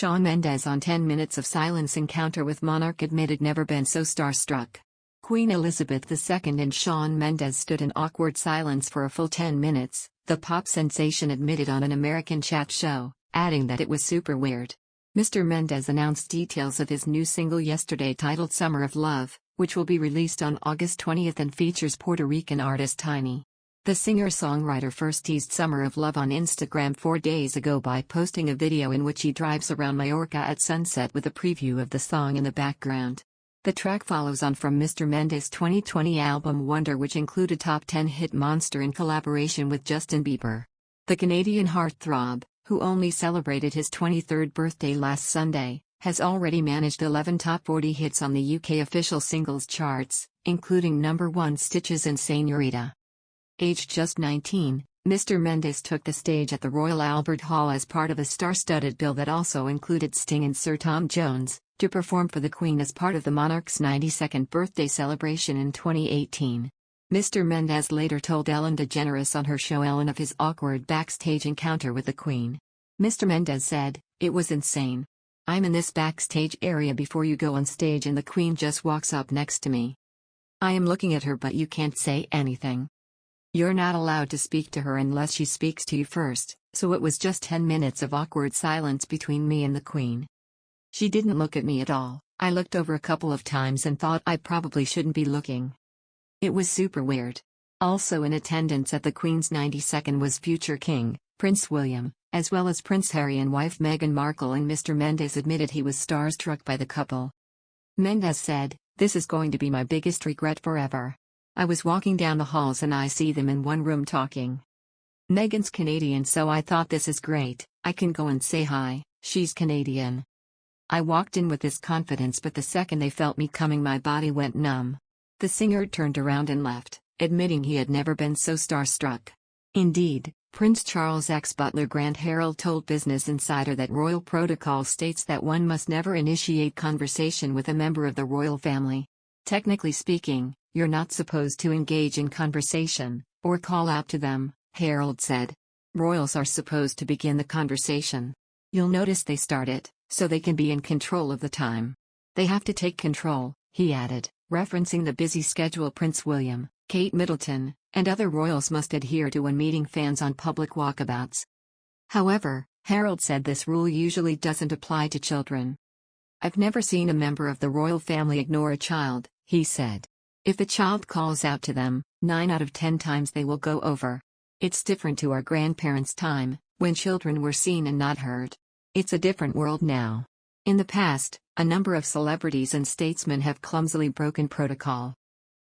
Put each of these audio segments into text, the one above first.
Shawn Mendes on 10 Minutes of Silence encounter with Monarch admitted never been so starstruck. Queen Elizabeth II and Shawn Mendes stood in awkward silence for a full 10 minutes, the pop sensation admitted on an American chat show, adding that it was super weird. Mr. Mendes announced details of his new single yesterday titled Summer of Love, which will be released on August 20 and features Puerto Rican artist Tiny. The singer-songwriter first teased Summer of Love on Instagram 4 days ago by posting a video in which he drives around Mallorca at sunset with a preview of the song in the background. The track follows on from Mr. Mendes' 2020 album Wonder, which included top 10 hit Monster in collaboration with Justin Bieber. The Canadian heartthrob, who only celebrated his 23rd birthday last Sunday, has already managed 11 top 40 hits on the UK official singles charts, including number 1 Stitches and Señorita. Aged just 19, Mr. Mendes took the stage at the Royal Albert Hall as part of a star-studded bill that also included Sting and Sir Tom Jones, to perform for the Queen as part of the Monarch's 92nd birthday celebration in 2018. Mr. Mendes later told Ellen DeGeneres on her show Ellen of his awkward backstage encounter with the Queen. Mr. Mendes said, "It was insane. I'm in this backstage area before you go on stage and the Queen just walks up next to me. I am looking at her but you can't say anything. You're not allowed to speak to her unless she speaks to you first, so it was just 10 minutes of awkward silence between me and the Queen. She didn't look at me at all. I looked over a couple of times and thought I probably shouldn't be looking. It was super weird." Also in attendance at the Queen's 92nd was future King, Prince William, as well as Prince Harry and wife Meghan Markle, and Mr. Mendes admitted he was starstruck by the couple. Mendes said, "This is going to be my biggest regret forever. I was walking down the halls and I see them in one room talking. Meghan's Canadian, so I thought this is great, I can go and say hi, she's Canadian. I walked in with this confidence, but the second they felt me coming my body went numb." The singer turned around and left, admitting he had never been so starstruck. Indeed, Prince Charles' ex-butler Grant Harold told Business Insider that royal protocol states that one must never initiate conversation with a member of the royal family. "Technically speaking, you're not supposed to engage in conversation, or call out to them," Harold said. "Royals are supposed to begin the conversation. You'll notice they start it, so they can be in control of the time. They have to take control," he added, referencing the busy schedule Prince William, Kate Middleton, and other royals must adhere to when meeting fans on public walkabouts. However, Harold said this rule usually doesn't apply to children. "I've never seen a member of the royal family ignore a child," he said. "If a child calls out to them, 9 out of 10 times they will go over. It's different to our grandparents' time, when children were seen and not heard. It's a different world now." In the past, a number of celebrities and statesmen have clumsily broken protocol.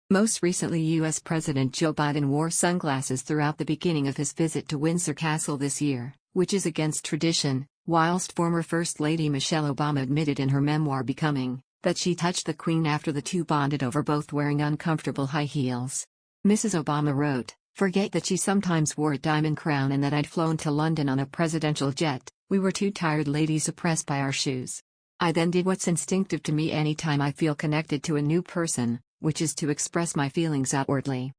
Most recently, U.S. President Joe Biden wore sunglasses throughout the beginning of his visit to Windsor Castle this year, which is against tradition, whilst former First Lady Michelle Obama admitted in her memoir Becoming that she touched the Queen after the two bonded over both wearing uncomfortable high heels. Mrs. Obama wrote, "Forget that she sometimes wore a diamond crown and that I'd flown to London on a presidential jet. We were two tired ladies oppressed by our shoes. I then did what's instinctive to me anytime I feel connected to a new person, which is to express my feelings outwardly.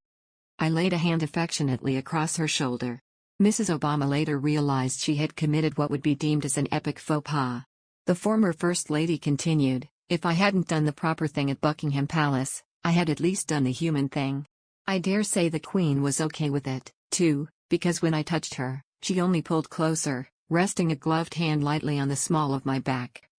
I laid a hand affectionately across her shoulder." Mrs. Obama later realized she had committed what would be deemed as an epic faux pas. The former First Lady continued, "If I hadn't done the proper thing at Buckingham Palace, I had at least done the human thing. I dare say the Queen was okay with it, too, because when I touched her, she only pulled closer, resting a gloved hand lightly on the small of my back.